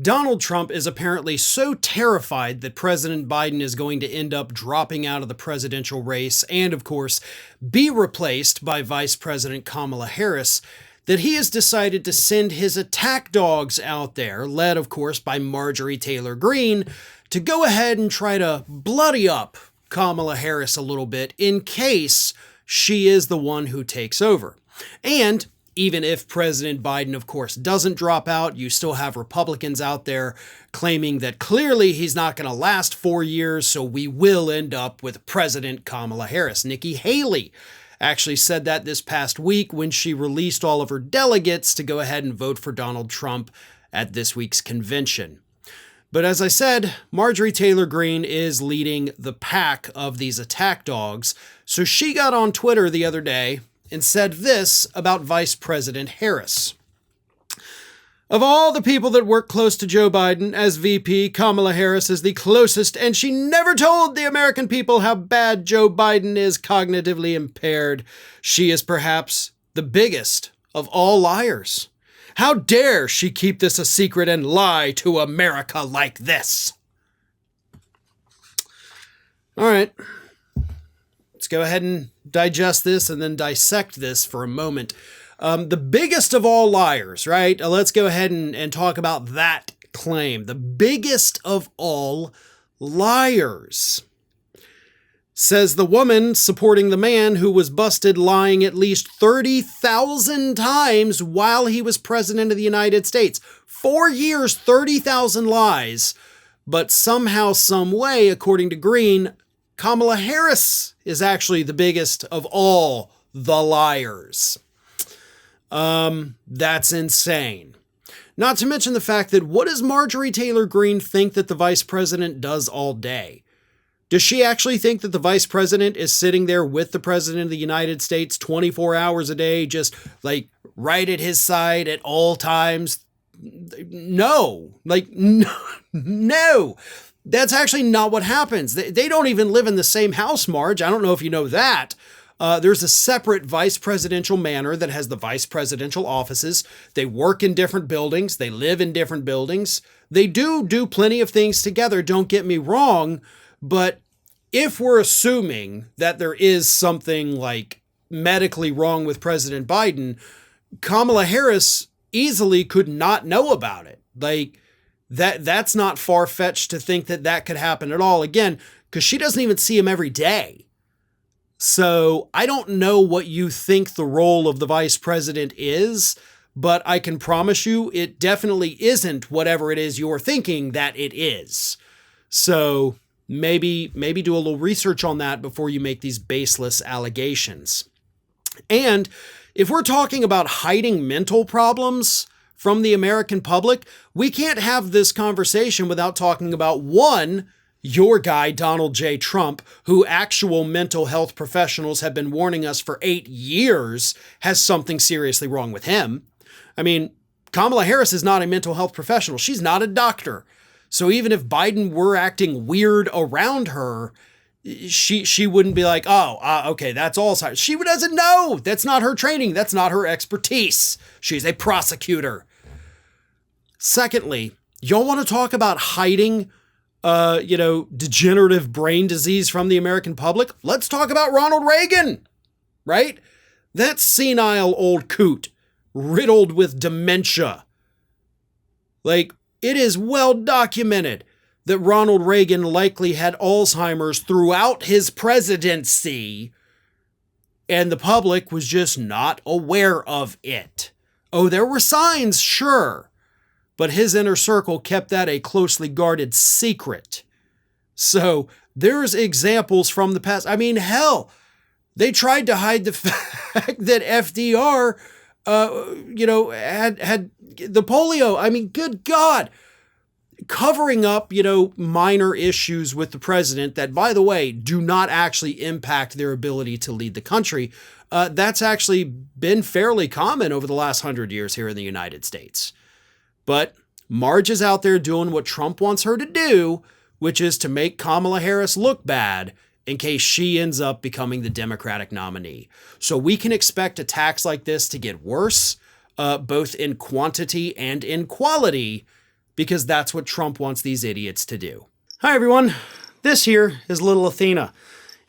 Donald Trump is apparently so terrified that President Biden is going to end up dropping out of the presidential race and, of course, be replaced by Vice President Kamala Harris that he has decided to send his attack dogs out there, led, of course, by Marjorie Taylor Greene, to go ahead and try to bloody up Kamala Harris a little bit in case she is the one who takes over. And even if President Biden, of course, doesn't drop out, you still have Republicans out there claiming that clearly he's not going to last 4 years, so we will end up with President Kamala Harris. Nikki Haley actually said that this past week when she released all of her delegates to go ahead and vote for Donald Trump at this week's convention. But as I said, Marjorie Taylor Greene is leading the pack of these attack dogs, so she got on Twitter the other day and said this about Vice President Harris. Of all the people that work close to Joe Biden as VP, Kamala Harris is the closest, and she never told the American people how bad Joe Biden is cognitively impaired. She is perhaps the biggest of all liars. How dare she keep this a secret and lie to America like this? All right. Let's go ahead and digest this and then dissect this for a moment. The biggest of all liars, right? Let's go ahead and talk about that claim. The biggest of all liars. Says the woman supporting the man who was busted lying at least 30,000 times while he was president of the United States. 4 years, 30,000 lies. But somehow, some way, according to Greene, Kamala Harris is actually the biggest of all the liars. That's insane. Not to mention the fact that what does Marjorie Taylor Greene think that the vice president does all day? Does she actually think that the vice president is sitting there with the president of the United States 24 hours a day, just like right at his side at all times? No, no. That's actually not what happens. They don't even live in the same house, Marge. I don't know if you know that. There's a separate vice presidential manor that has the vice presidential offices. They work in different buildings. They live in different buildings. They do plenty of things together. Don't get me wrong. But if we're assuming that there is something like medically wrong with President Biden, Kamala Harris easily could not know about it. Like, that's not far-fetched to think that that could happen at all. Again, because she doesn't even see him every day. So I don't know what you think the role of the vice president is, but I can promise you it definitely isn't whatever it is you're thinking that it is. So maybe do a little research on that before you make these baseless allegations. And if we're talking about hiding mental problems from the American public, we can't have this conversation without talking about, one, your guy, Donald J. Trump, who actual mental health professionals have been warning us for 8 years has something seriously wrong with him. I mean, Kamala Harris is not a mental health professional. She's not a doctor. So even if Biden were acting weird around her, she wouldn't be like, okay, that's Alzheimer's. She doesn't know. That's not her training. That's not her expertise. She's a prosecutor. Secondly, y'all want to talk about hiding, degenerative brain disease from the American public? Let's talk about Ronald Reagan, right? That senile old coot riddled with dementia. Like, it is well documented that Ronald Reagan likely had Alzheimer's throughout his presidency, and the public was just not aware of it. Oh, there were signs, sure, but his inner circle kept that a closely guarded secret. So there's examples from the past. I mean, hell, they tried to hide the fact that FDR, had the polio. I mean, good God. Covering up, minor issues with the president that, by the way, do not actually impact their ability to lead the country. That's actually been fairly common over the last 100 years here in the United States. But Marge is out there doing what Trump wants her to do, which is to make Kamala Harris look bad in case she ends up becoming the Democratic nominee. So we can expect attacks like this to get worse, both in quantity and in quality, because that's what Trump wants these idiots to do. Hi everyone, this here is little Athena,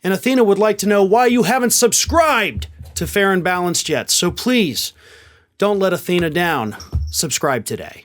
and Athena would like to know why you haven't subscribed to Fair and Balanced yet, so please, don't let Athena down. Subscribe today.